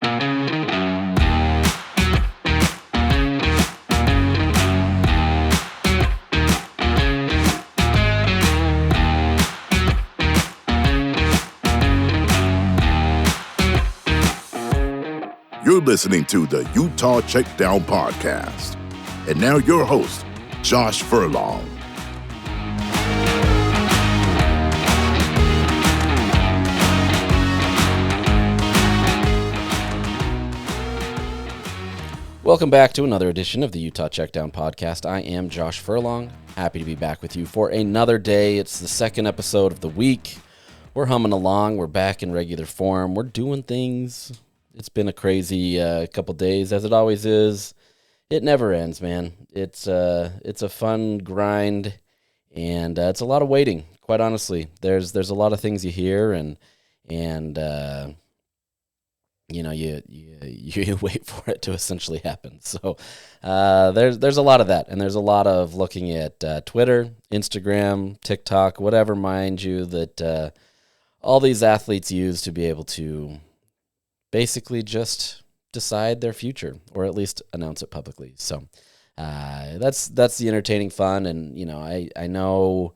You're listening to the Utah Checkdown podcast. And now your host, Josh Furlong. Welcome back to another edition of the Utah Checkdown podcast. I am Josh Furlong. Happy to be back with you for another day. It's the second episode of the week. We're humming along. We're back in regular form. We're doing things. It's been a crazy couple days, as it always is. It never ends, man. It's a fun grind, and it's a lot of waiting. Quite honestly, there's a lot of things you hear, and you know you wait for it to essentially happen. So there's a lot of that, and there's a lot of looking at Twitter, Instagram, TikTok, whatever, mind you, that all these athletes use to be able to basically just decide their future, or at least announce it publicly. So that's the entertaining fun. And, you know, I know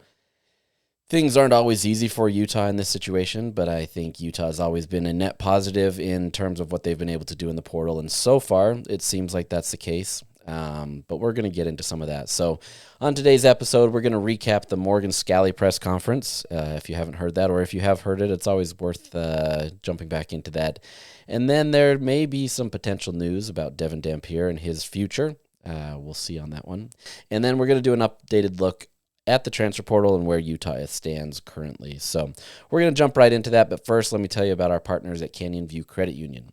things aren't always easy for Utah in this situation, but I think Utah has always been a net positive in terms of what they've been able to do in the portal. And so far, it seems like that's the case. But we're going to get into some of that. So on today's episode, we're going to recap the Morgan Scalley press conference. If you haven't heard that, or if you have heard it, it's always worth jumping back into that. And then there may be some potential news about Devon Dampier and his future. We'll see on that one. And then we're going to do an updated look at the transfer portal and where Utah stands currently. So we're going to jump right into that. But first, let me tell you about our partners at Canyon View Credit Union.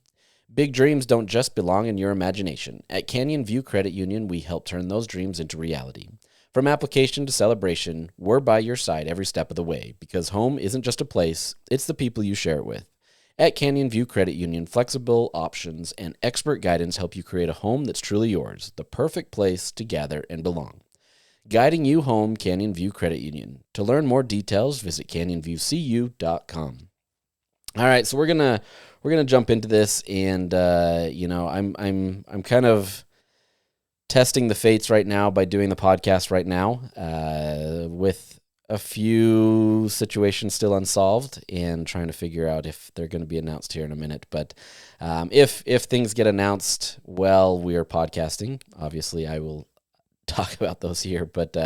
Big dreams don't just belong in your imagination. At Canyon View Credit Union, we help turn those dreams into reality. From application to celebration, we're by your side every step of the way, because home isn't just a place, it's the people you share it with. At Canyon View Credit Union, flexible options and expert guidance help you create a home that's truly yours, the perfect place to gather and belong. Guiding you home, Canyon View Credit Union. To learn more details, visit canyonviewcu.com. All right, so we're gonna jump into this, and I'm kind of testing the fates right now by doing the podcast right now, with a few situations still unsolved, and trying to figure out if they're going to be announced here in a minute. But if things get announced while we are podcasting, obviously I will talk about those here. But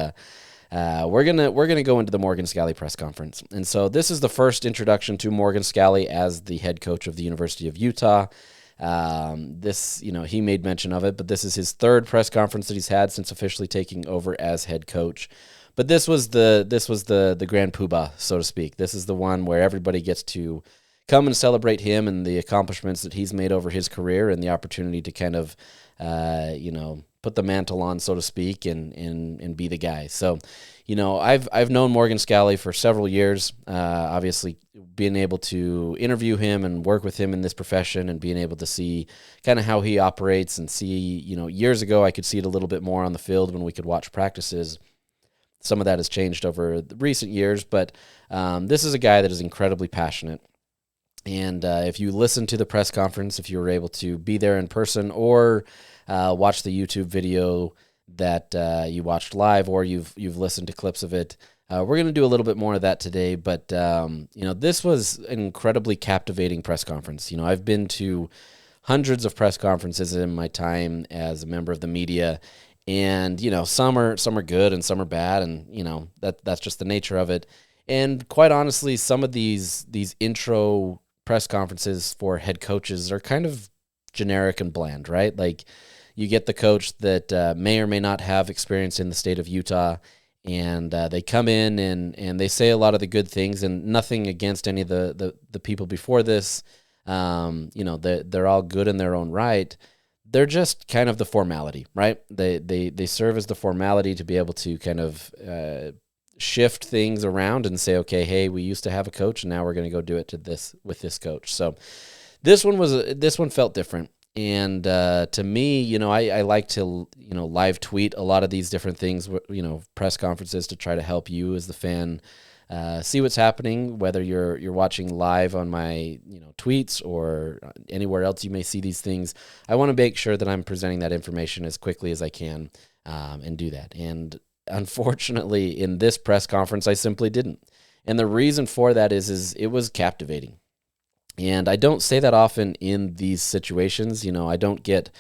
we're gonna go into the Morgan Scalley press conference, and so this is the first introduction to Morgan Scalley as the head coach of the University of Utah. He made mention of it, but this is his third press conference that he's had since officially taking over as head coach. But this was the grand poobah, so to speak. This is the one where everybody gets to come and celebrate him and the accomplishments that he's made over his career, and the opportunity to kind of put the mantle on, so to speak, and be the guy. So, I've known Morgan Scalley for several years. Obviously, being able to interview him and work with him in this profession, and being able to see kind of how he operates, and see, years ago I could see it a little bit more on the field when we could watch practices. Some of that has changed over the recent years, but this is a guy that is incredibly passionate. And if you listen to the press conference, if you were able to be there in person, or watch the YouTube video that you watched live, or you've listened to clips of it, we're going to do a little bit more of that today. But this was an incredibly captivating press conference. I've been to hundreds of press conferences in my time as a member of the media, and some are good and some are bad, and that's just the nature of it. And quite honestly, some of these intro press conferences for head coaches are kind of generic and bland, right? Like, you get the coach that may or may not have experience in the state of Utah, and they come in and they say a lot of the good things, and nothing against any of the people before this. They're all good in their own right. They're just kind of the formality, right? They serve as the formality to be able to kind of shift things around and say, okay, hey, we used to have a coach, and now we're going to go do it with this coach. So this one felt different. And to me, I like to, live tweet a lot of these different things, press conferences, to try to help you as the fan see what's happening, whether you're watching live on my tweets or anywhere else you may see these things. I want to make sure that I'm presenting that information as quickly as I can, and do that. And unfortunately, in this press conference, I simply didn't. And the reason for that is it was captivating. And I don't say that often in these situations. I don't get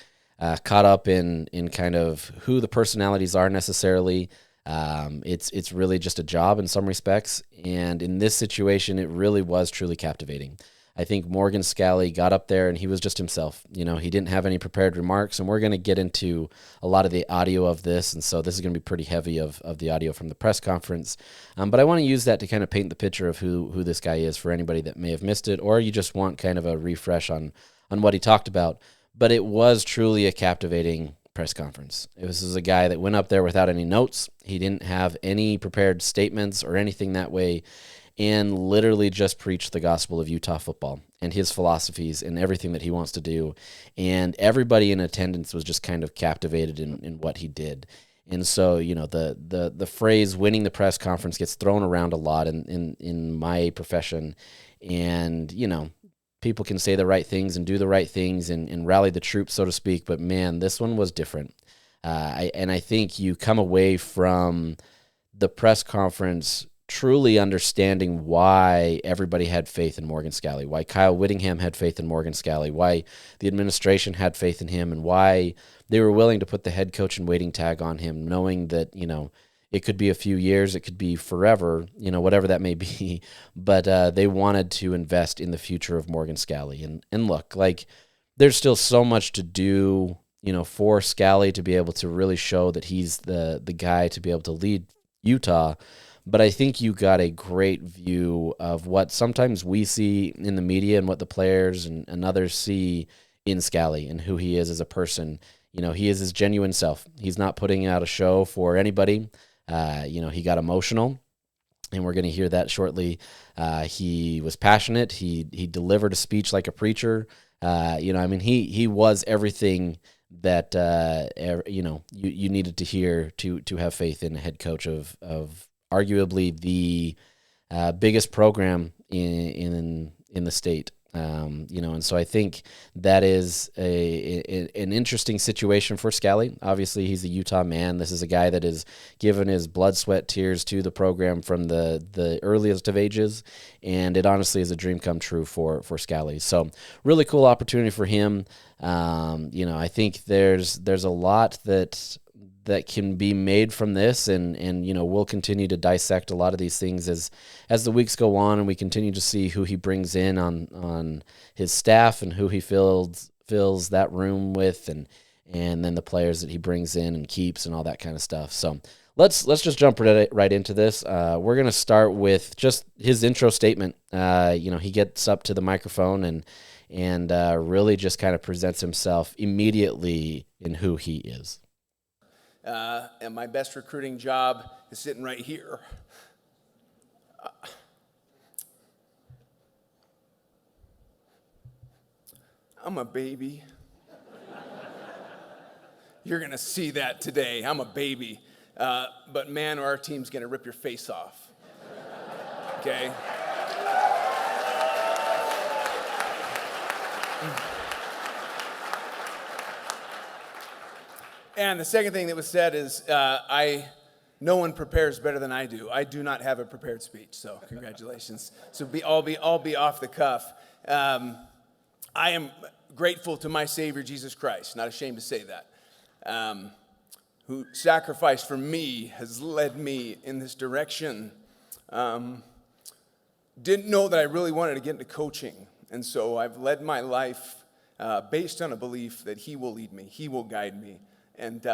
caught up in kind of who the personalities are necessarily. It's really just a job in some respects. And in this situation, it really was truly captivating. I think Morgan Scalley got up there and he was just himself. He didn't have any prepared remarks, and we're going to get into a lot of the audio of this. And so this is going to be pretty heavy of the audio from the press conference. But I want to use that to kind of paint the picture of who this guy is for anybody that may have missed it, or you just want kind of a refresh on what he talked about. But it was truly a captivating press conference. This is a guy that went up there without any notes. He didn't have any prepared statements or anything that way, and literally just preached the gospel of Utah football and his philosophies and everything that he wants to do. And everybody in attendance was just kind of captivated in what he did. And so, the phrase winning the press conference gets thrown around a lot in my profession. And, people can say the right things and do the right things and rally the troops, so to speak. But man, this one was different. I think you come away from the press conference truly understanding why everybody had faith in Morgan Scalley, why Kyle Whittingham had faith in Morgan Scalley, why the administration had faith in him, and why they were willing to put the head coach and waiting tag on him, knowing that, it could be a few years, it could be forever, whatever that may be, but they wanted to invest in the future of Morgan Scalley. And look, there's still so much to do, for Scalley to be able to really show that he's the guy to be able to lead Utah. But I think you got a great view of what sometimes we see in the media and what the players and others see in Scalley and who he is as a person. He is his genuine self. He's not putting out a show for anybody. He got emotional, and we're going to hear that shortly. He was passionate. He delivered a speech like a preacher. He was everything that, you needed to hear to have faith in a head coach of arguably the biggest program in the state. And so I think that is an interesting situation for Scalley. Obviously, he's a Utah man. This is a guy that has given his blood, sweat, tears to the program from the earliest of ages, and it honestly is a dream come true for Scalley. So really cool opportunity for him. I think there's a lot that can be made from this, and we'll continue to dissect a lot of these things as the weeks go on, and we continue to see who he brings in on his staff and who he fills that room with, and then the players that he brings in and keeps and all that kind of stuff. So let's just jump right into this. We're going to start with just his intro statement. He gets up to the microphone and really just kind of presents himself immediately in who he is. And my best recruiting job is sitting right here. I'm a baby. You're going to see that today. I'm a baby. But man, our team's going to rip your face off. Okay? And the second thing that was said is, no one prepares better than I do. I do not have a prepared speech, so congratulations. So I'll be off the cuff. I am grateful to my Savior, Jesus Christ, not ashamed to say that, who sacrificed for me, has led me in this direction. Didn't know that I really wanted to get into coaching, and so I've led my life based on a belief that He will lead me, He will guide me. And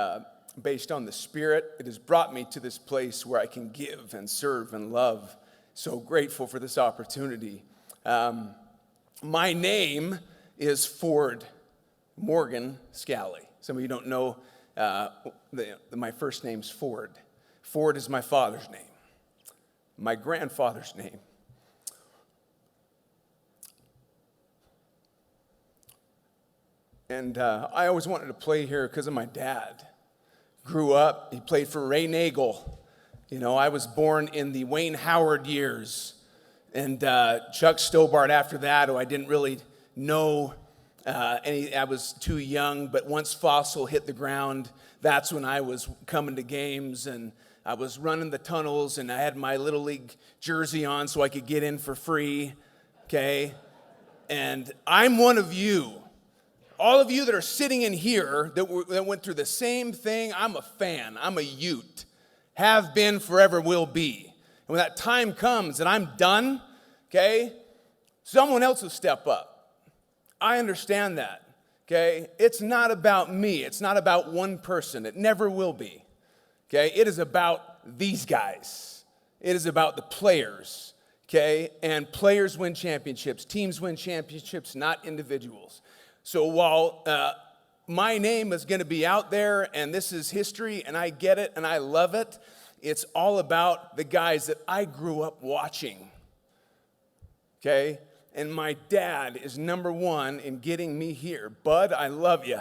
based on the Spirit, it has brought me to this place where I can give and serve and love. So grateful for this opportunity. My name is Ford Morgan Scalley. Some of you don't know my first name's Ford. Ford is my father's name, my grandfather's name. And I always wanted to play here because of my dad. Grew up, he played for Ray Nagel. You know, I was born in the Wayne Howard years, and Chuck Stobart after that, who I didn't really know I was too young, but once Fossil hit the ground, that's when I was coming to games, and I was running the tunnels, and I had my Little League jersey on so I could get in for free, okay? And I'm one of you. All of you that are sitting in here that went through the same thing, I'm a fan. I'm a Ute. Have been, forever will be. And when that time comes and I'm done, okay, someone else will step up. I understand that, okay? It's not about me. It's not about one person. It never will be, okay? It is about these guys. It is about the players, okay? And players win championships. Teams win championships, not individuals. So while my name is going to be out there, and this is history, and I get it, and I love it, it's all about the guys that I grew up watching, okay? And my dad is number one in getting me here. Bud, I love you.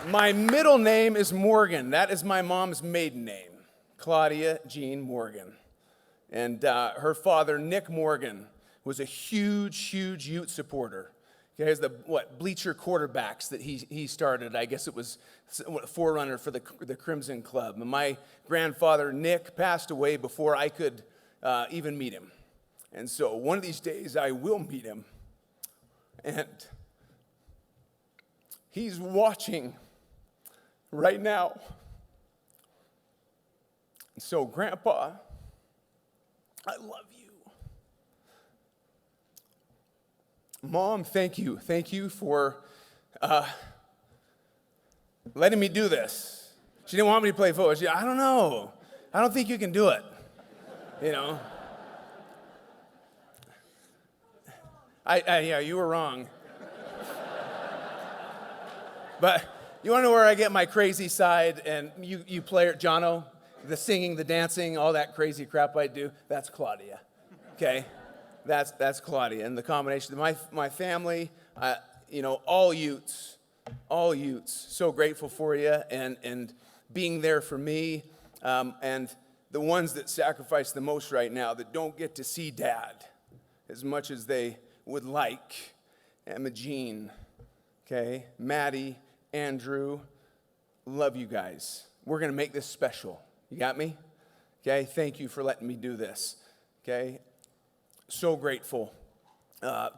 My middle name is Morgan. That is my mom's maiden name, Claudia Jean Morgan. And her father, Nick Morgan, was a huge Ute supporter. He has the bleacher quarterbacks that he started. I guess it was a forerunner for the Crimson Club. And my grandfather, Nick, passed away before I could even meet him. And so one of these days I will meet him. And he's watching right now. So, Grandpa, I love you. Mom, thank you. Thank you for letting me do this. She didn't want me to play football. I don't know. I don't think you can do it. You know? Yeah, you were wrong. But you want to know where I get my crazy side? And you play it, Jono, the singing, the dancing, all that crazy crap I do, that's Claudia, okay? That's Claudia. And the combination of my family, all Utes, so grateful for you and being there for me. And the ones that sacrifice the most right now that don't get to see Dad as much as they would like. Emma Jean, okay? Maddie, Andrew, love you guys. We're going to make this special. You got me? Okay, thank you for letting me do this. Okay, so grateful.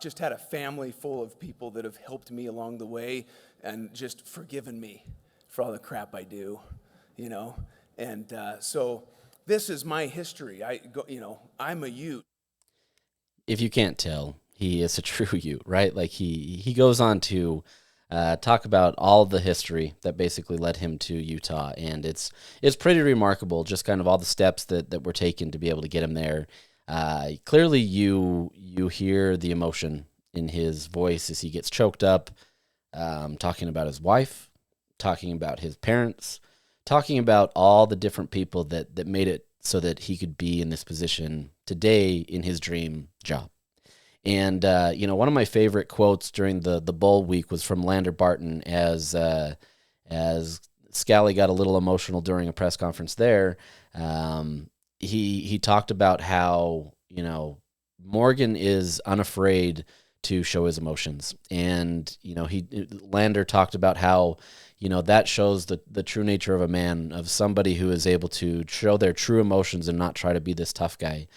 Just had a family full of people that have helped me along the way and just forgiven me for all the crap I do, you know. And so this is my history. I'm a Ute. If you can't tell, he is a true Ute, right? Like he goes on to talk about all the history that basically led him to Utah, and it's pretty remarkable, just kind of all the steps that were taken to be able to get him there. Clearly, you hear the emotion in his voice as he gets choked up, talking about his wife, talking about his parents, talking about all the different people that made it so that he could be in this position today in his dream job. And, one of my favorite quotes during the bowl week was from Lander Barton as Scalley got a little emotional during a press conference there. He talked about how, Morgan is unafraid to show his emotions. And, Lander talked about how, that shows the true nature of a man, of somebody who is able to show their true emotions and not try to be this tough guy.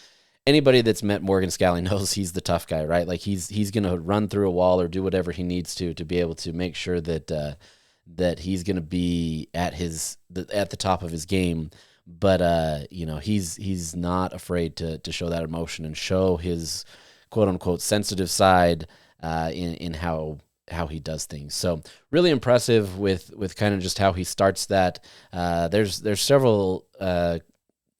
Anybody that's met Morgan Scalley knows he's the tough guy, right? Like he's going to run through a wall or do whatever he needs to be able to make sure that he's going to be at the top of his game. But he's not afraid to show that emotion and show his quote unquote sensitive side in how he does things. So really impressive with kind of just how he starts that. There's several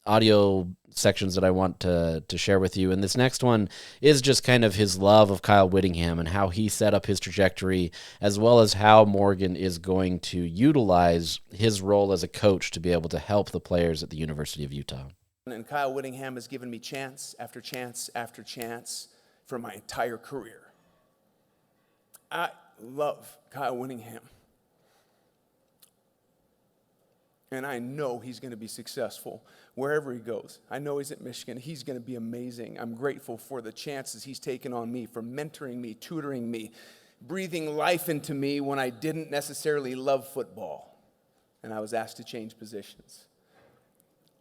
audio sections that I want to share with you. And this next one is just kind of his love of Kyle Whittingham and how he set up his trajectory, as well as how Morgan is going to utilize his role as a coach to be able to help the players at the University of Utah. And Kyle Whittingham has given me chance after chance after chance for my entire career. I love Kyle Winningham. And I know he's going to be successful wherever he goes. I know he's at Michigan. He's going to be amazing. I'm grateful for the chances he's taken on me, for mentoring me, tutoring me, breathing life into me when I didn't necessarily love football. And I was asked to change positions.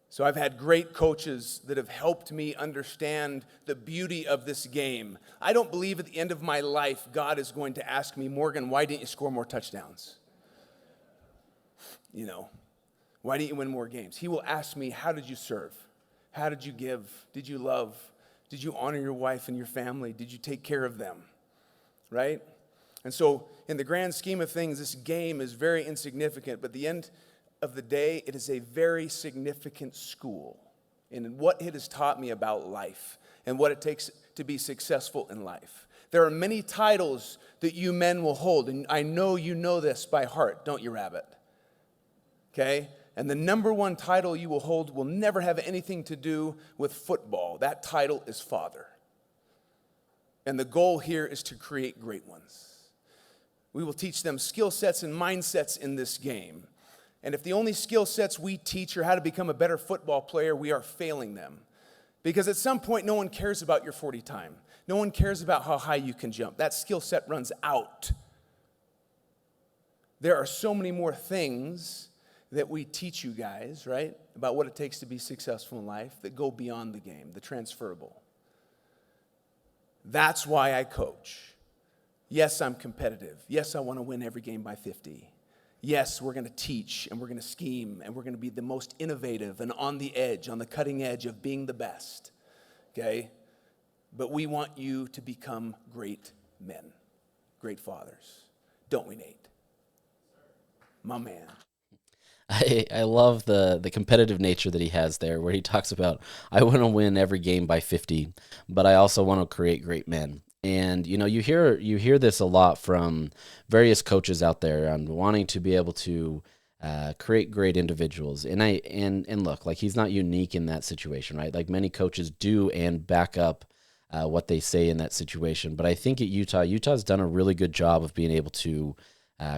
So I've had great coaches that have helped me understand the beauty of this game. I don't believe at the end of my life God is going to ask me, Morgan, why didn't you score more touchdowns? Why didn't you win more games? He will ask me, how did you serve? How did you give? Did you love? Did you honor your wife and your family? Did you take care of them? Right? And so in the grand scheme of things, this game is very insignificant, but at the end of the day, it is a very significant school in what it has taught me about life and what it takes to be successful in life. There are many titles that you men will hold, and I know you know this by heart, don't you, Rabbit? Okay? And the number one title you will hold will never have anything to do with football. That title is father. And the goal here is to create great ones. We will teach them skill sets and mindsets in this game. And if the only skill sets we teach are how to become a better football player, we are failing them. Because at some point, no one cares about your 40 time. No one cares about how high you can jump. That skill set runs out. There are so many more things that we teach you guys, right, about what it takes to be successful in life that go beyond the game, the transferable. That's why I coach. Yes, I'm competitive. Yes, I want to win every game by 50. Yes, we're going to teach and we're going to scheme and we're going to be the most innovative and on the edge, on the cutting edge of being the best, okay? But we want you to become great men, great fathers. Don't we, Nate? My man. I love the competitive nature that he has there, where he talks about, I want to win every game by 50, but I also want to create great men. And you hear this a lot from various coaches out there on wanting to be able to create great individuals. And look, like, he's not unique in that situation, right? Like, many coaches do and back up what they say in that situation. But I think at Utah's done a really good job of being able to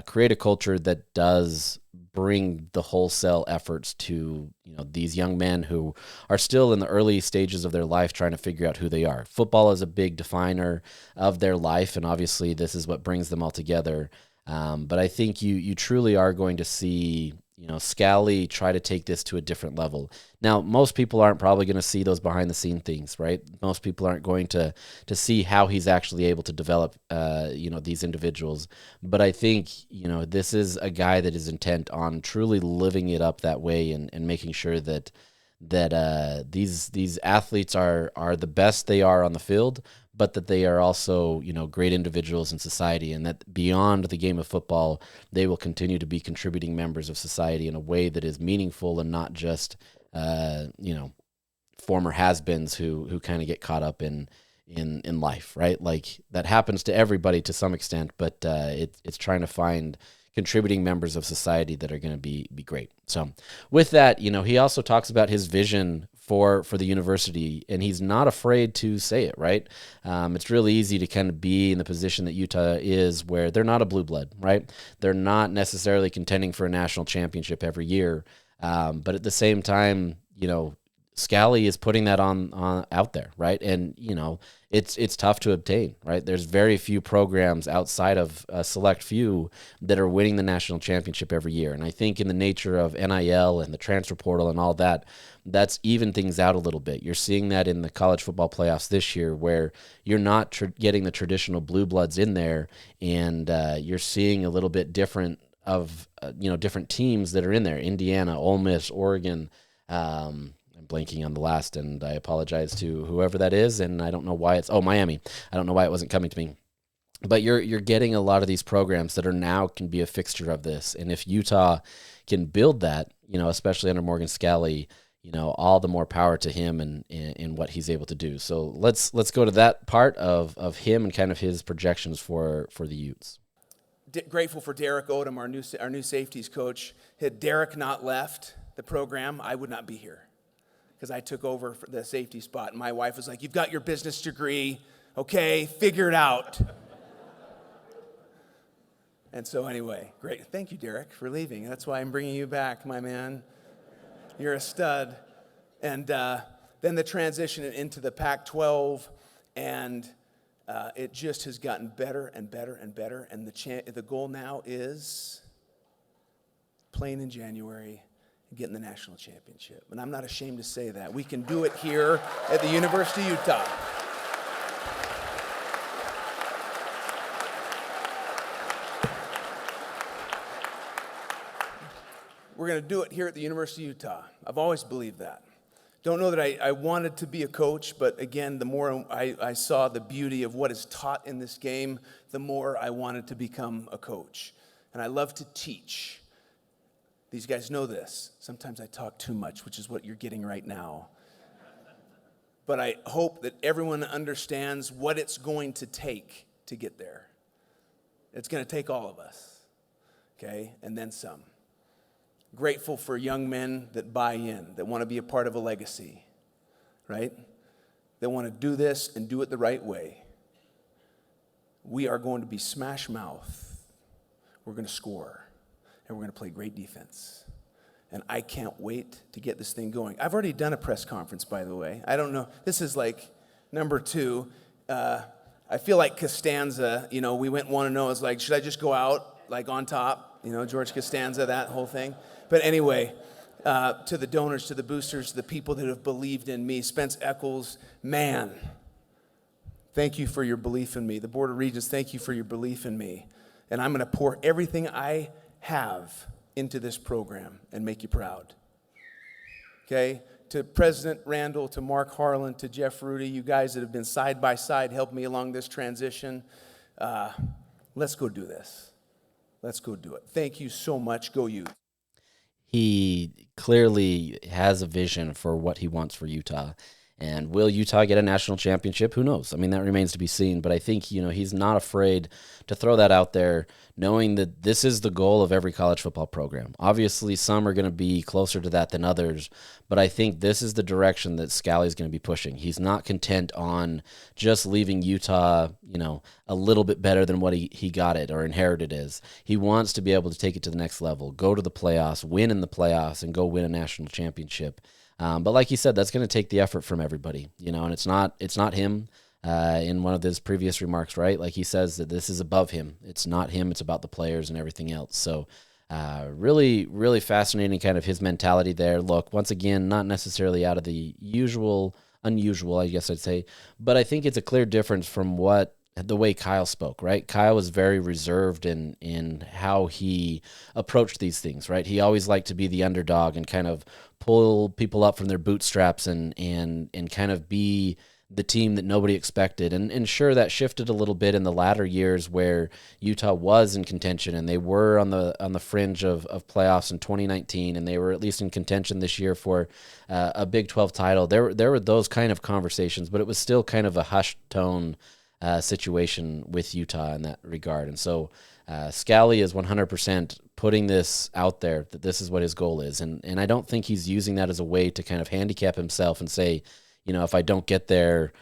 create a culture that does bring the wholesale efforts to these young men who are still in the early stages of their life trying to figure out who they are. Football is a big definer of their life, and obviously this is what brings them all together. But I think you truly are going to see Scalley try to take this to a different level. Now, most people aren't probably going to see those behind the scene things, right? Most people aren't going to see how he's actually able to develop, these individuals. But I think, this is a guy that is intent on truly living it up that way and making sure that these athletes are the best they are on the field, but that they are also, great individuals in society, and that beyond the game of football, they will continue to be contributing members of society in a way that is meaningful and not just, former has-beens who kind of get caught up in life, right? Like, that happens to everybody to some extent, but it's trying to find contributing members of society that are going to be great. So with that, he also talks about his vision for the university, and he's not afraid to say it, right? It's really easy to kind of be in the position that Utah is, where they're not a blue blood, right? They're not necessarily contending for a national championship every year. But at the same time, Scalley is putting that on out there, right? And it's tough to obtain, right? There's very few programs outside of a select few that are winning the national championship every year. And I think in the nature of NIL and the transfer portal and all that, that's even things out a little bit. You're seeing that in the college football playoffs this year, where you're not getting the traditional blue bloods in there, and you're seeing a little bit different of different teams that are in there: Indiana, Ole Miss, Oregon. I'm blanking on the last, and I apologize to whoever that is, and I don't know why Miami. I don't know why it wasn't coming to me. But you're getting a lot of these programs that are now can be a fixture of this, and if Utah can build that, especially under Morgan Scalley, all the more power to him and what he's able to do. So let's go to that part of him and kind of his projections for the Utes. Grateful for Derek Odom, our new safeties coach. Had Derek not left the program, I would not be here, because I took over for the safety spot. And my wife was like, "You've got your business degree, okay, figure it out." And so anyway, great. Thank you, Derek, for leaving. That's why I'm bringing you back, my man. You're a stud. And then the transition into the Pac-12, and it just has gotten better and better and better. And the goal now is playing in January and getting the national championship. And I'm not ashamed to say that. We can do it here at the University of Utah. We're going to do it here at the University of Utah. I've always believed that. Don't know that I wanted to be a coach, but again, the more I saw the beauty of what is taught in this game, the more I wanted to become a coach. And I love to teach. These guys know this. Sometimes I talk too much, which is what you're getting right now. But I hope that everyone understands what it's going to take to get there. It's going to take all of us, okay, and then some. Grateful for young men that buy in, that want to be a part of a legacy, right? That want to do this and do it the right way. We are going to be smash mouth. We're going to score, and we're going to play great defense. And I can't wait to get this thing going. I've already done a press conference, by the way. I don't know. This is like number 2. I feel like Costanza, we went 1-0. It's like, should I just go out like on top? George Costanza, that whole thing. But anyway, to the donors, to the boosters, the people that have believed in me, Spence Eccles, man, thank you for your belief in me. The Board of Regents, thank you for your belief in me. And I'm going to pour everything I have into this program and make you proud. Okay? To President Randall, to Mark Harlan, to Jeff Rudy, you guys that have been side by side, helped me along this transition. Let's go do this. Let's go do it. Thank you so much. Go Utes. He clearly has a vision for what he wants for Utah. And will Utah get a national championship? Who knows? I mean, that remains to be seen. But I think, he's not afraid to throw that out there, knowing that this is the goal of every college football program. Obviously, some are going to be closer to that than others. But I think this is the direction that Scalley is going to be pushing. He's not content on just leaving Utah, a little bit better than what he got it or inherited is. He wants to be able to take it to the next level, go to the playoffs, win in the playoffs, and go win a national championship. But like you said, that's going to take the effort from everybody, and it's not him. In one of his previous remarks, right? Like he says that this is above him. It's not him. It's about the players and everything else. So really, really fascinating kind of his mentality there. Look, once again, not necessarily out of the unusual, I guess I'd say, but I think it's a clear difference from the way Kyle spoke, right? Kyle was very reserved in how he approached these things, right? He always liked to be the underdog and kind of pull people up from their bootstraps and kind of be the team that nobody expected. And sure, that shifted a little bit in the latter years where Utah was in contention and they were on the fringe of playoffs in 2019, and they were at least in contention this year for a Big 12 title. There were those kind of conversations, but it was still kind of a hushed tone situation with Utah in that regard. And so Scalley is 100% putting this out there that this is what his goal is. And I don't think he's using that as a way to kind of handicap himself and say, if I don't get there,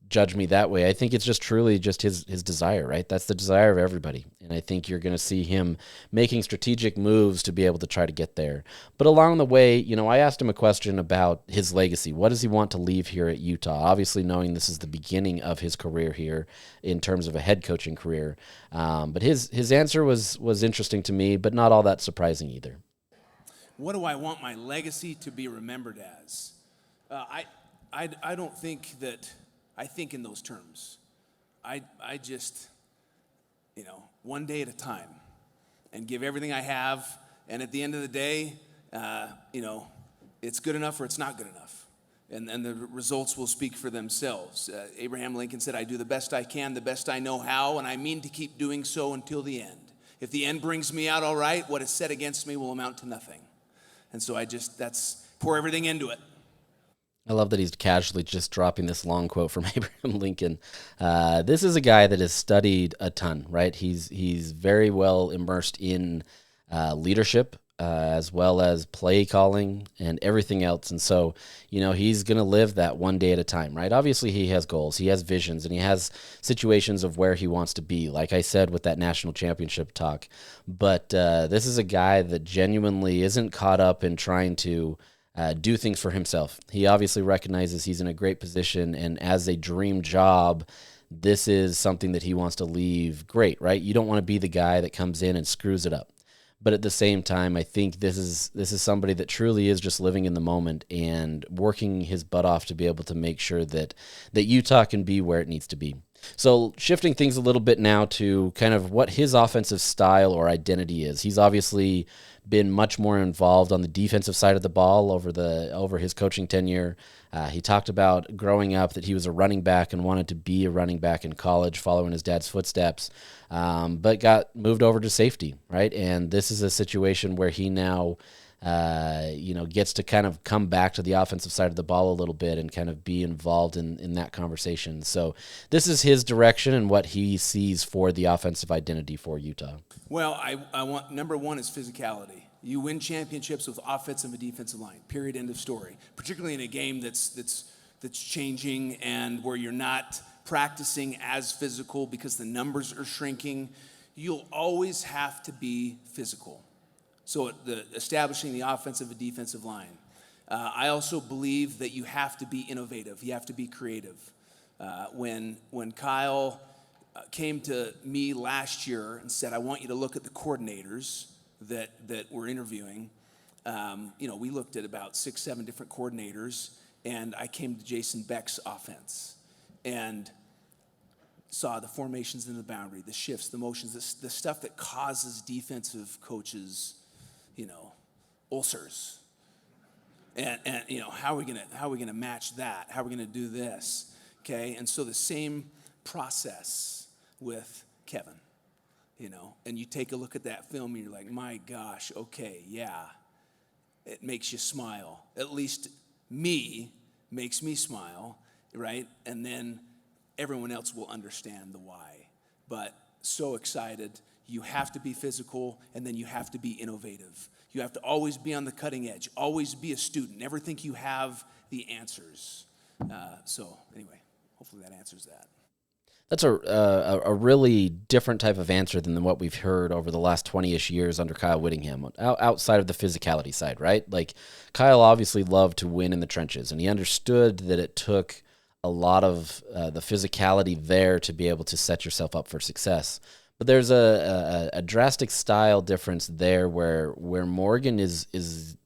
judge me that way. I think it's just truly just his desire, right? That's the desire of everybody. And I think you're going to see him making strategic moves to be able to try to get there. But along the way, I asked him a question about his legacy. What does he want to leave here at Utah? Obviously knowing this is the beginning of his career here in terms of a head coaching career. But his answer was interesting to me, but not all that surprising either. What do I want my legacy to be remembered as? I don't think that I think in those terms. I just, one day at a time and give everything I have. And at the end of the day, it's good enough or it's not good enough. And the results will speak for themselves. Abraham Lincoln said, I do the best I can, the best I know how, and I mean to keep doing so until the end. If the end brings me out all right, what is said against me will amount to nothing. And so that's pour everything into it. I love that he's casually just dropping this long quote from Abraham Lincoln. This is a guy that has studied a ton, right? He's very well immersed in leadership. as well as play calling and everything else. And so, he's going to live that one day at a time, right? Obviously, he has goals, he has visions, and he has situations of where he wants to be, like I said with that national championship talk. But this is a guy that genuinely isn't caught up in trying to do things for himself. He obviously recognizes he's in a great position, and as a dream job, this is something that he wants to leave great, right? You don't want to be the guy that comes in and screws it up. But at the same time, I think this is somebody that truly is just living in the moment and working his butt off to be able to make sure that Utah can be where it needs to be. So shifting things a little bit now to kind of what his offensive style or identity is. He's obviously been much more involved on the defensive side of the ball over his coaching tenure. He talked about growing up that he was a running back and wanted to be a running back in college, following his dad's footsteps, but got moved over to safety, right? And this is a situation where he now gets to kind of come back to the offensive side of the ball a little bit and kind of be involved in that conversation. So this is his direction and what he sees for the offensive identity for Utah. Well, I want, number one is physicality. You win championships with offensive and defensive line, period, end of story. Particularly in a game that's changing and where you're not practicing as physical because the numbers are shrinking. You'll always have to be physical. So establishing the offensive and defensive line. I also believe that you have to be innovative. You have to be creative. When Kyle came to me last year and said, I want you to look at the coordinators that we're interviewing, we looked at about 6-7 different coordinators, and I came to Jason Beck's offense and saw the formations in the boundary, the shifts, the motions, the stuff that causes defensive coaches ulcers. And how are we gonna match that? How are we gonna do this? Okay, and so the same process with Kevin, and you take a look at that film and you're like, my gosh, okay, yeah, it makes you smile. At least makes me smile, right? And then everyone else will understand the why. But so excited. You have to be physical, and then you have to be innovative. You have to always be on the cutting edge, always be a student, never think you have the answers. So anyway, hopefully that answers that. That's a really different type of answer than what we've heard over the last 20-ish years under Kyle Whittingham, outside of the physicality side, right? Like, Kyle obviously loved to win in the trenches, and he understood that it took a lot of the physicality there to be able to set yourself up for success. But there's a drastic style difference there where Morgan is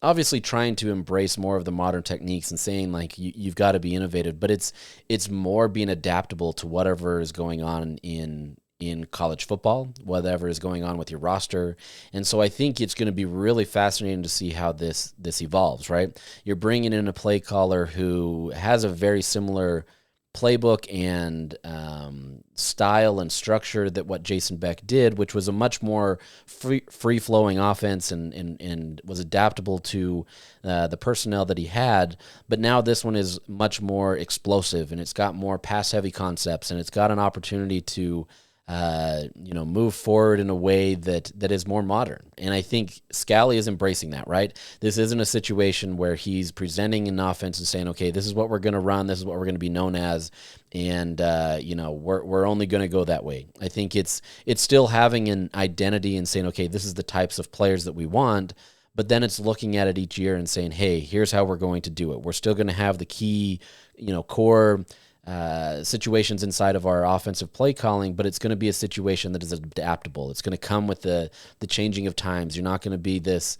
obviously trying to embrace more of the modern techniques and saying, like, you've got to be innovative, but it's more being adaptable to whatever is going on in college football, whatever is going on with your roster. And so I think it's going to be really fascinating to see how this evolves, right? You're bringing in a play caller who has a very similar playbook and style and structure that what Jason Beck did, which was a much more free-flowing offense and was adaptable to the personnel that he had. But now this one is much more explosive, and it's got more pass-heavy concepts, and it's got an opportunity to move forward in a way that is more modern. And I think Scalley is embracing that, right? This isn't a situation where he's presenting an offense and saying, okay, this is what we're going to run, this is what we're going to be known as, and we're only going to go that way. I think it's still having an identity and saying, okay, this is the types of players that we want, but then it's looking at it each year and saying, hey, here's how we're going to do it. We're still going to have the key, core situations inside of our offensive play calling, but it's going to be a situation that is adaptable. It's going to come with the changing of times. You're not going to be this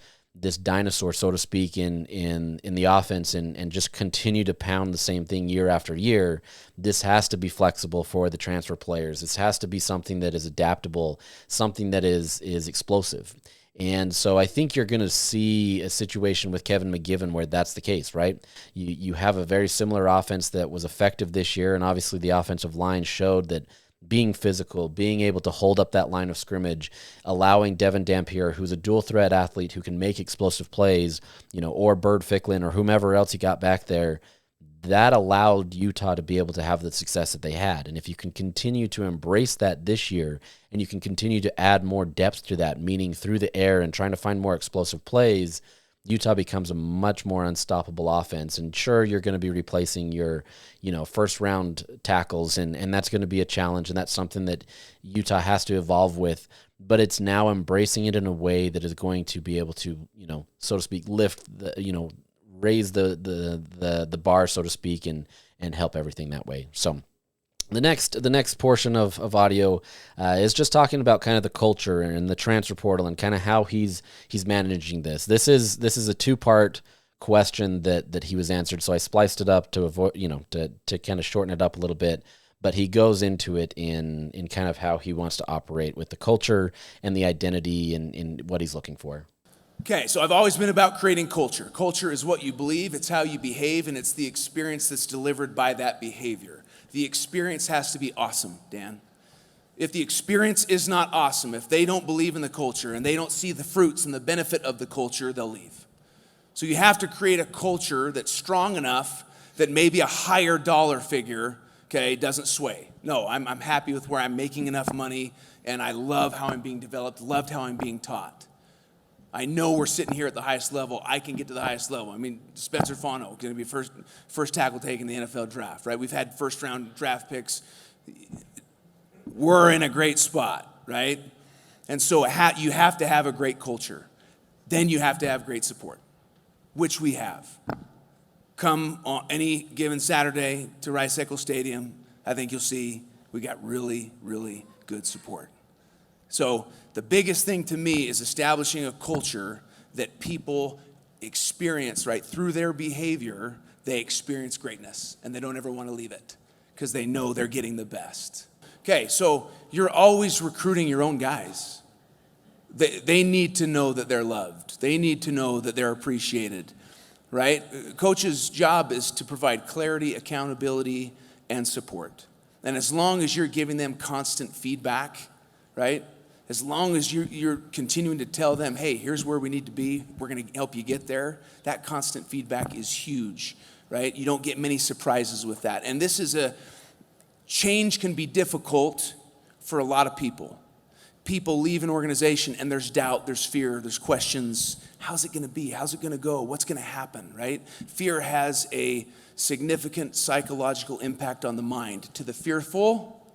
dinosaur, so to speak, in the offense and just continue to pound the same thing year after year. This has to be flexible for the transfer players. This has to be something that is adaptable, something that is explosive. And so I think you're going to see a situation with Kevin McGivern where that's the case, right? You have a very similar offense that was effective this year, and obviously the offensive line showed that being physical, being able to hold up that line of scrimmage, allowing Devon Dampier, who's a dual-threat athlete who can make explosive plays, or Bird Ficklin or whomever else he got back there, that allowed Utah to be able to have the success that they had. And if you can continue to embrace that this year, and you can continue to add more depth to that, meaning through the air and trying to find more explosive plays, Utah becomes a much more unstoppable offense. And sure, you're going to be replacing your, first round tackles, and that's going to be a challenge, and that's something that Utah has to evolve with. But it's now embracing it in a way that is going to be able to, so to speak, lift the, raise the bar, so to speak, and help everything that way. So the next portion of audio is just talking about kind of the culture and the transfer portal and kind of how he's managing this. This is a 2-part question that he was answered. So I spliced it up to avoid, to kind of shorten it up a little bit. But he goes into it in kind of how he wants to operate with the culture and the identity and what he's looking for. Okay, so I've always been about creating culture. Culture is what you believe, it's how you behave, and it's the experience that's delivered by that behavior. The experience has to be awesome, Dan. If the experience is not awesome, if they don't believe in the culture and they don't see the fruits and the benefit of the culture, they'll leave. So you have to create a culture that's strong enough that maybe a higher dollar figure, doesn't sway. No, I'm happy with where I'm making enough money, and I love how I'm being developed, loved how I'm being taught. I know we're sitting here at the highest level. I can get to the highest level. I mean, Spencer Fano going to be first tackle taken in the NFL draft, right? We've had first-round draft picks. We're in a great spot, right? And so you have to have a great culture. Then you have to have great support, which we have. Come on any given Saturday to Rice-Eccles Stadium, I think you'll see we got really, really good support. So the biggest thing to me is establishing a culture that people experience, right? Through their behavior, they experience greatness, and they don't ever want to leave it because they know they're getting the best. Okay, so you're always recruiting your own guys. They need to know that they're loved. They need to know that they're appreciated, right? Coach's job is to provide clarity, accountability, and support. And as long as you're giving them constant feedback, right? As long as you're continuing to tell them, hey, here's where we need to be, we're going to help you get there, that constant feedback is huge, right? You don't get many surprises with that. And change can be difficult for a lot of people. People leave an organization and there's doubt, there's fear, there's questions. How's it going to be? How's it going to go? What's going to happen, right? Fear has a significant psychological impact on the mind. To the fearful,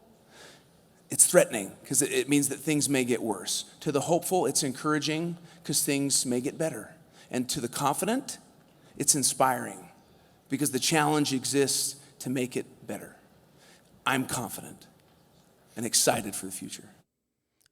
it's threatening because it means that things may get worse. To the hopeful, it's encouraging because things may get better. And to the confident, it's inspiring because the challenge exists to make it better. I'm confident and excited for the future.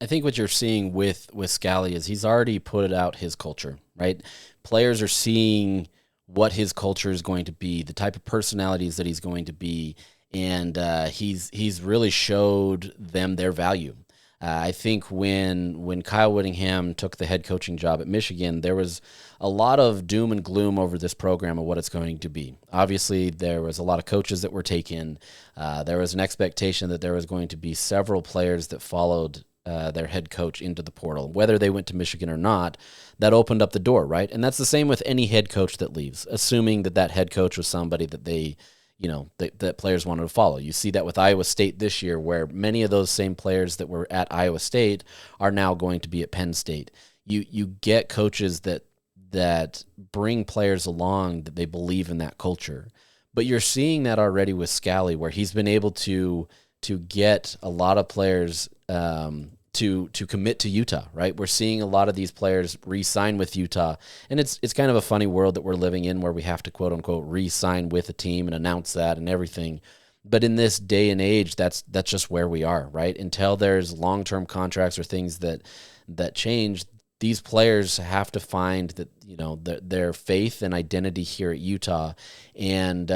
I think what you're seeing with Scalley is he's already put out his culture, right? Players are seeing what his culture is going to be, the type of personalities that he's going to be, and he's really showed them their value. I think when Kyle Whittingham took the head coaching job at Michigan, there was a lot of doom and gloom over this program of what it's going to be. Obviously, there was a lot of coaches that were taken. There was an expectation that there was going to be several players that followed their head coach into the portal, whether they went to Michigan or not. That opened up the door, right? And that's the same with any head coach that leaves, assuming that head coach was somebody that they that players wanted to follow. You see that with Iowa State this year, where many of those same players that were at Iowa State are now going to be at Penn State. You get coaches that bring players along that they believe in that culture. But you're seeing that already with Scalley, where he's been able to get a lot of players to commit to Utah, right? We're seeing a lot of these players re-sign with Utah, and it's kind of a funny world that we're living in where we have to quote unquote re-sign with a team and announce that and everything. But in this day and age, that's just where we are, right? Until there's long-term contracts or things that change, these players have to find that their faith and identity here at Utah. And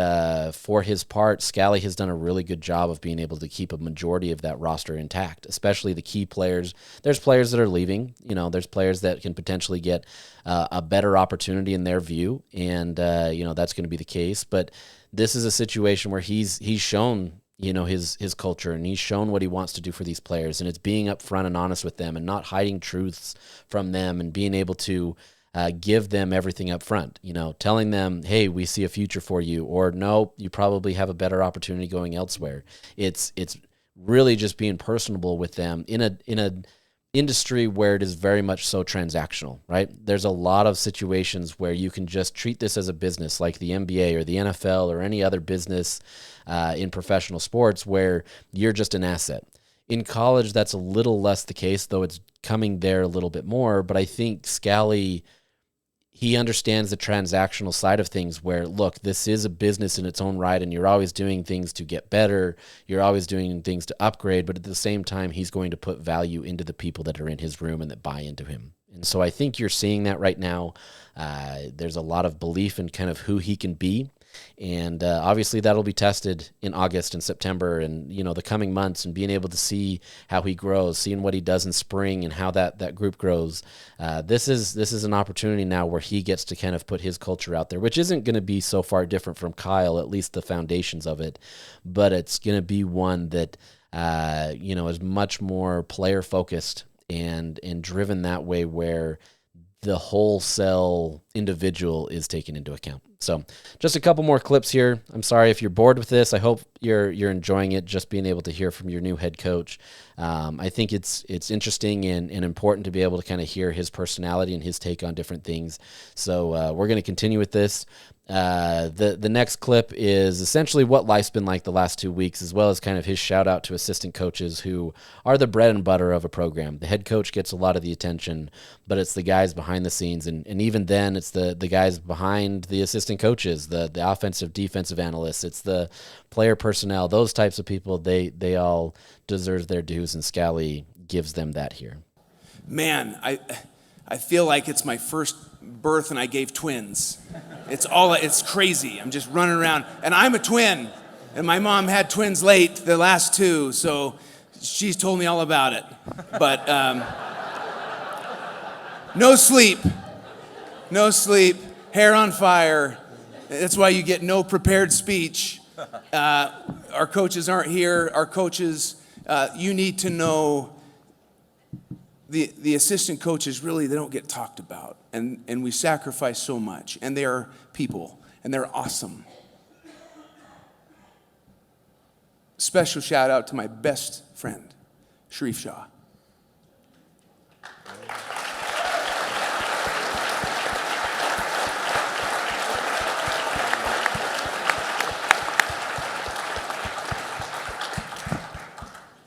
for his part, Scalley has done a really good job of being able to keep a majority of that roster intact, especially the key players. There's players that are leaving. There's players that can potentially get a better opportunity in their view, and that's going to be the case. But this is a situation where he's shown his culture, and he's shown what he wants to do for these players, and it's being upfront and honest with them and not hiding truths from them, and being able to give them everything up front, telling them, hey, we see a future for you, or no, you probably have a better opportunity going elsewhere. It's really just being personable with them in a industry where it is very much so transactional, right? There's a lot of situations where you can just treat this as a business, like the NBA or the NFL or any other business in professional sports, where you're just an asset. In college, that's a little less the case, though it's coming there a little bit more. But I think Scalley, he understands the transactional side of things where, look, this is a business in its own right, and you're always doing things to get better. You're always doing things to upgrade, but at the same time, he's going to put value into the people that are in his room and that buy into him. And so I think you're seeing that right now. There's a lot of belief in kind of who he can be. And obviously that'll be tested in August and September and, the coming months, and being able to see how he grows, seeing what he does in spring and how that group grows. This is an opportunity now where he gets to kind of put his culture out there, which isn't going to be so far different from Kyle, at least the foundations of it, but it's going to be one that, is much more player focused and driven that way, where the wholesale individual is taken into account. So just a couple more clips here. I'm sorry if you're bored with this. I hope you're enjoying it, just being able to hear from your new head coach. I think it's interesting and important to be able to kind of hear his personality and his take on different things. So we're going to continue with this. The next clip is essentially what life's been like the last 2 weeks, as well as kind of his shout out to assistant coaches who are the bread and butter of a program. The head coach gets a lot of the attention, but it's the guys behind the scenes. And even then it's the guys behind the assistant coaches, the offensive, defensive analysts. It's the player personnel, those types of people. They all deserve their dues, and Scalley gives them that here. Man, I feel like it's my first birth and I gave twins. It's crazy. I'm just running around, and I'm a twin, and my mom had twins late, the last two, so she's told me all about it. But no sleep, hair on fire. That's why you get no prepared speech. Our coaches aren't here. Our coaches, you need to know the assistant coaches, really, they don't get talked about. And we sacrifice so much. And they're people. And they're awesome. Special shout out to my best friend, Sharif Shah.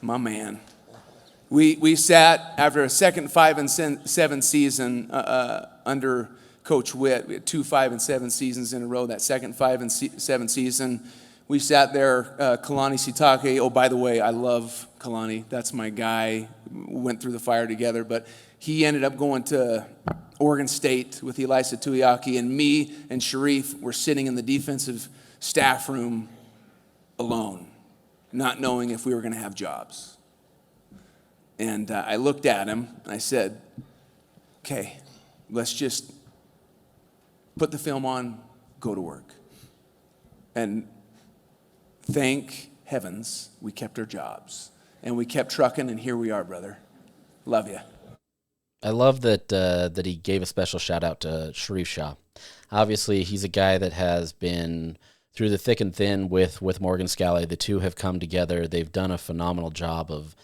My man. We sat after a second 5 and 7 season under Coach Witt. We had 2 5 and 7 seasons in a row. That second 5 and 7 season, we sat there. Kalani Sitake. Oh, by the way, I love Kalani. That's my guy. We went through the fire together, but he ended up going to Oregon State with Elisa Tuiaki, and me and Sharif were sitting in the defensive staff room alone, not knowing if we were going to have jobs. And I looked at him and I said, okay, let's just put the film on, go to work. And thank heavens we kept our jobs and we kept trucking, and here we are, brother. Love you. I love that he gave a special shout out to Sharif Shah. Obviously, he's a guy that has been through the thick and thin with Morgan Scalley. The two have come together. They've done a phenomenal job of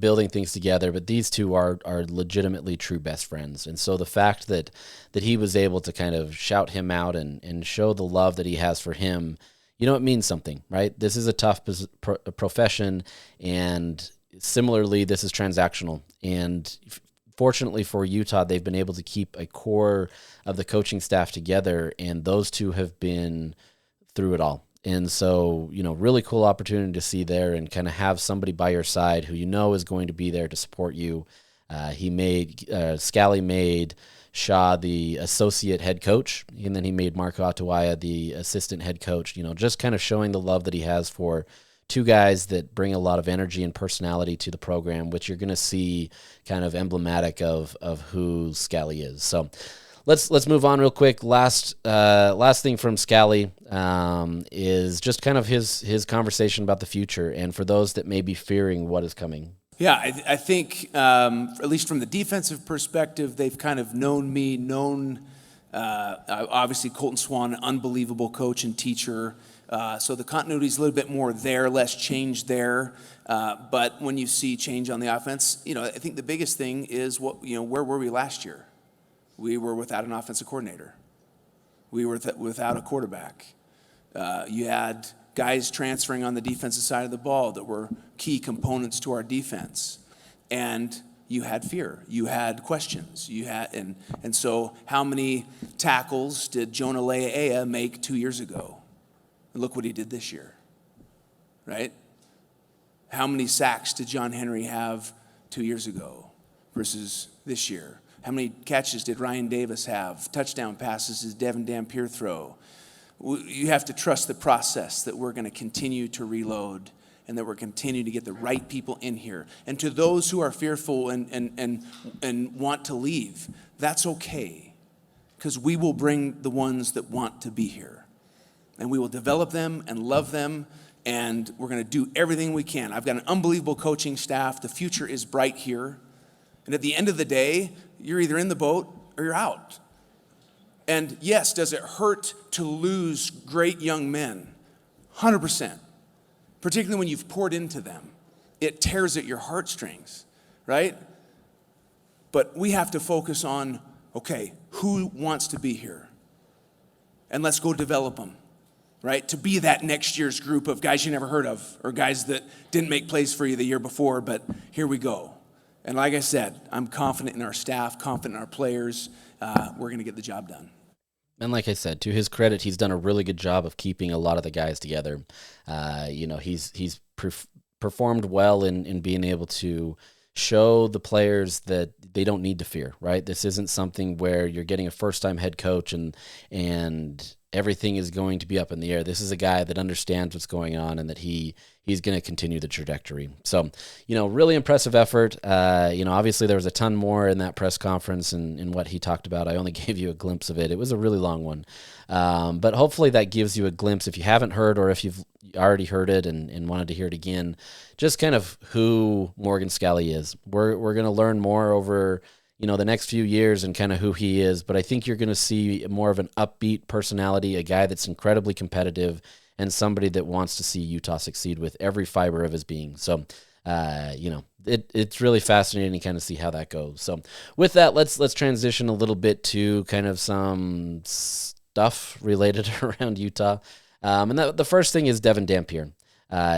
building things together, but these two are legitimately true best friends. And so the fact that he was able to kind of shout him out and show the love that he has for him, it means something, right? This is a tough profession, and similarly, this is transactional. And fortunately for Utah, they've been able to keep a core of the coaching staff together, and those two have been through it all. And so, really cool opportunity to see there and kind of have somebody by your side who is going to be there to support you. Scalley made Shah the associate head coach, and then he made Marco Atuaya the assistant head coach, just kind of showing the love that he has for two guys that bring a lot of energy and personality to the program, which you're going to see kind of emblematic of who Scalley is. So Let's move on real quick. Last thing from Scalley is just kind of his conversation about the future, and for those that may be fearing what is coming. Yeah, I think, at least from the defensive perspective, they've kind of known me, obviously Colton Swan, an unbelievable coach and teacher. So the continuity is a little bit more there, less change there. But when you see change on the offense, I think the biggest thing is where were we last year? We were without an offensive coordinator. We were without a quarterback. You had guys transferring on the defensive side of the ball that were key components to our defense. And you had fear. You had questions. And so how many tackles did Jonah Lea'ea make 2 years ago? And look what he did this year, right? How many sacks did John Henry have 2 years ago versus this year? How many catches did Ryan Davis have? Touchdown passes did Devon Dampier throw? You have to trust the process that we're going to continue to reload and that we're continuing to get the right people in here. And to those who are fearful and want to leave, that's okay, because we will bring the ones that want to be here. And we will develop them and love them, and we're going to do everything we can. I've got an unbelievable coaching staff. The future is bright here. And at the end of the day, you're either in the boat or you're out. And yes, does it hurt to lose great young men? 100%. Particularly when you've poured into them. It tears at your heartstrings, right? But we have to focus on, okay, who wants to be here? And let's go develop them, right? To be that next year's group of guys you never heard of, or guys that didn't make plays for you the year before, but here we go. And like I said, I'm confident in our staff, confident in our players. We're going to get the job done. And like I said, to his credit, he's done a really good job of keeping a lot of the guys together. He's performed well in being able to show the players that they don't need to fear, right? This isn't something where you're getting a first-time head coach and everything is going to be up in the air. This is a guy that understands what's going on and that he's going to continue the trajectory. So, really impressive effort. Obviously there was a ton more in that press conference and what he talked about. I only gave you a glimpse of it. It was a really long one. But hopefully that gives you a glimpse, if you haven't heard or if you've already heard it and wanted to hear it again, just kind of who Morgan Scalley is. We're going to learn more over the next few years and kind of who he is, but I think you're going to see more of an upbeat personality, a guy that's incredibly competitive, and somebody that wants to see Utah succeed with every fiber of his being. So, it's really fascinating to kind of see how that goes. So with that, let's transition a little bit to kind of some stuff related around Utah. And the first thing is Devon Dampier.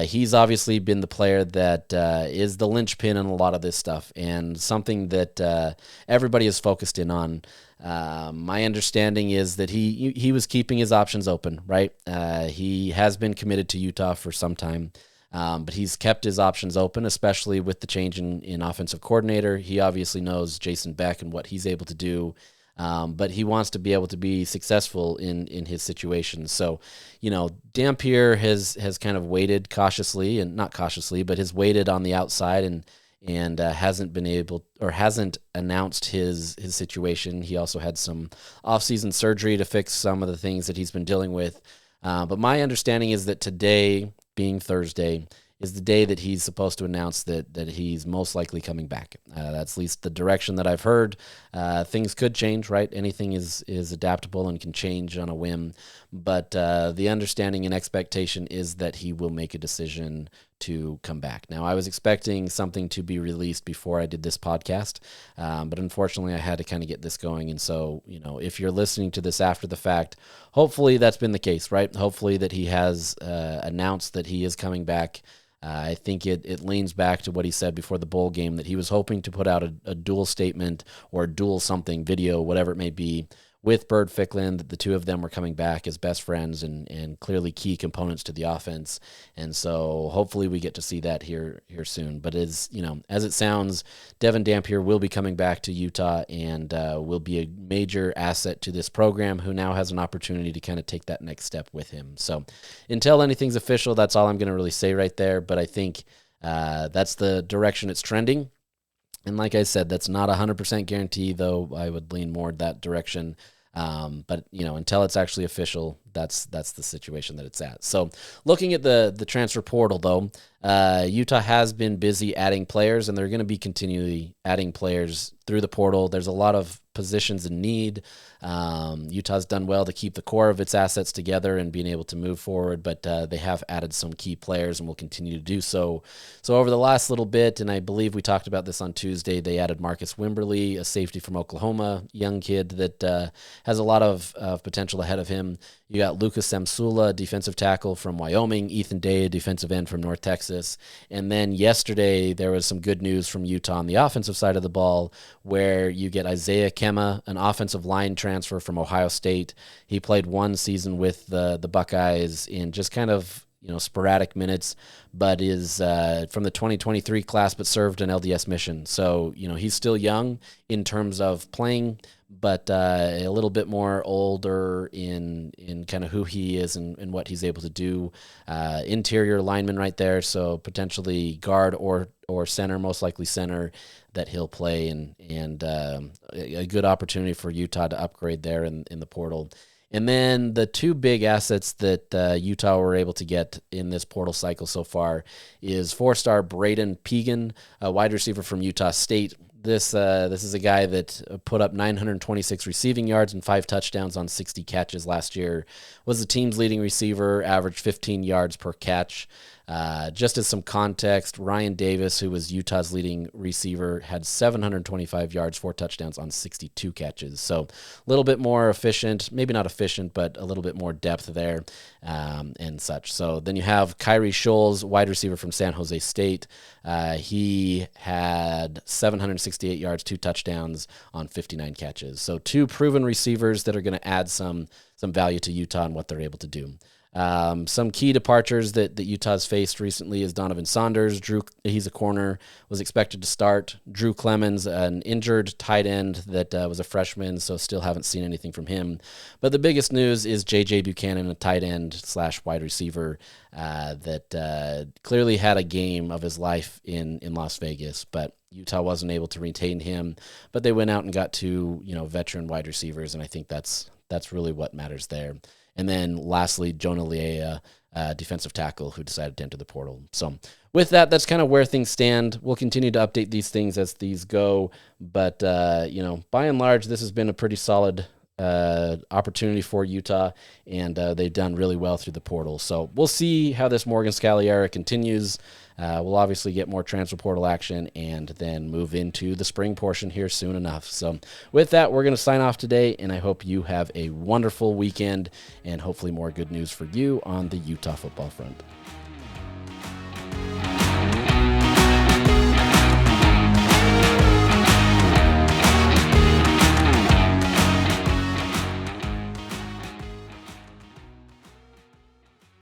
He's obviously been the player that is the linchpin in a lot of this stuff, and something that everybody is focused in on. My understanding is that he was keeping his options open, right? He has been committed to Utah for some time, but he's kept his options open, especially with the change in offensive coordinator. He obviously knows Jason Beck and what he's able to do. But he wants to be able to be successful in his situation. So, Dampier has kind of waited cautiously, and not cautiously, but has waited on the outside and hasn't been able or hasn't announced his situation. He also had some off-season surgery to fix some of the things that he's been dealing with. But my understanding is that today, being Thursday, is the day that he's supposed to announce that he's most likely coming back. That's at least the direction that I've heard. Things could change, right? Anything is adaptable and can change on a whim. But the understanding and expectation is that he will make a decision to come back. Now, I was expecting something to be released before I did this podcast, but unfortunately I had to kind of get this going. And so, if you're listening to this after the fact, hopefully that's been the case, right? Hopefully that he has announced that he is coming back. I think it leans back to what he said before the bowl game, that he was hoping to put out a dual statement or dual something video, whatever it may be, with Bird Ficklin, that the two of them were coming back as best friends and clearly key components to the offense. And so hopefully we get to see that here soon. But as it sounds, Devon Dampier will be coming back to Utah and will be a major asset to this program, who now has an opportunity to kind of take that next step with him. So until anything's official, that's all I'm going to really say right there. But I think that's the direction it's trending. And like I said, that's not 100% guarantee, though I would lean more that direction. But until it's actually official, that's the situation that it's at. So looking at the transfer portal, though, Utah has been busy adding players, and they're going to be continually adding players through the portal. There's a lot of positions in need. Utah's done well to keep the core of its assets together and being able to move forward, but they have added some key players and will continue to do so. So over the last little bit, and I believe we talked about this on Tuesday, they added Marcus Wimberly, a safety from Oklahoma, young kid that has a lot of potential ahead of him. You got Lucas Samsula, defensive tackle from Wyoming, Ethan Day, a defensive end from North Texas. And then yesterday, there was some good news from Utah on the offensive side of the ball, where you get Isaiah Kema, an offensive line transfer from Ohio State. He played one season with the Buckeyes in just kind of sporadic minutes, but is from the 2023 class, but served an LDS mission. So, he's still young in terms of playing, but a little bit more older in kind of who he is and what he's able to do. Interior lineman right there, so potentially guard or center, most likely center, that he'll play, and a good opportunity for Utah to upgrade there in the portal. And then the two big assets that Utah were able to get in this portal cycle so far is 4-star Braden Pegan, a wide receiver from Utah State. This is a guy that put up 926 receiving yards and 5 touchdowns on 60 catches last year, was the team's leading receiver, averaged 15 yards per catch. Just as some context, Ryan Davis, who was Utah's leading receiver, had 725 yards, 4 touchdowns on 62 catches. So a little bit more efficient, maybe not efficient, but a little bit more depth there and such. So then you have Kyrie Scholes, wide receiver from San Jose State. He had 768 yards, 2 touchdowns on 59 catches. So 2 proven receivers that are going to add some value to Utah and what they're able to do. Some key departures that Utah's faced recently is Donovan Saunders. He's a corner, was expected to start. Drew Clemens, an injured tight end that was a freshman, so still haven't seen anything from him. But the biggest news is J.J. Buchanan, a tight end / wide receiver that clearly had a game of his life in Las Vegas, but Utah wasn't able to retain him. But they went out and got 2 veteran wide receivers, and I think that's really what matters there. And then lastly, Jonah Leah, defensive tackle, who decided to enter the portal. So with that, that's kind of where things stand. We'll continue to update these things as these go. But, by and large, this has been a pretty solid opportunity for Utah, and they've done really well through the portal. So we'll see how this Morgan Scalley era continues. We'll obviously get more transfer portal action and then move into the spring portion here soon enough. So with that, we're going to sign off today, and I hope you have a wonderful weekend and hopefully more good news for you on the Utah football front.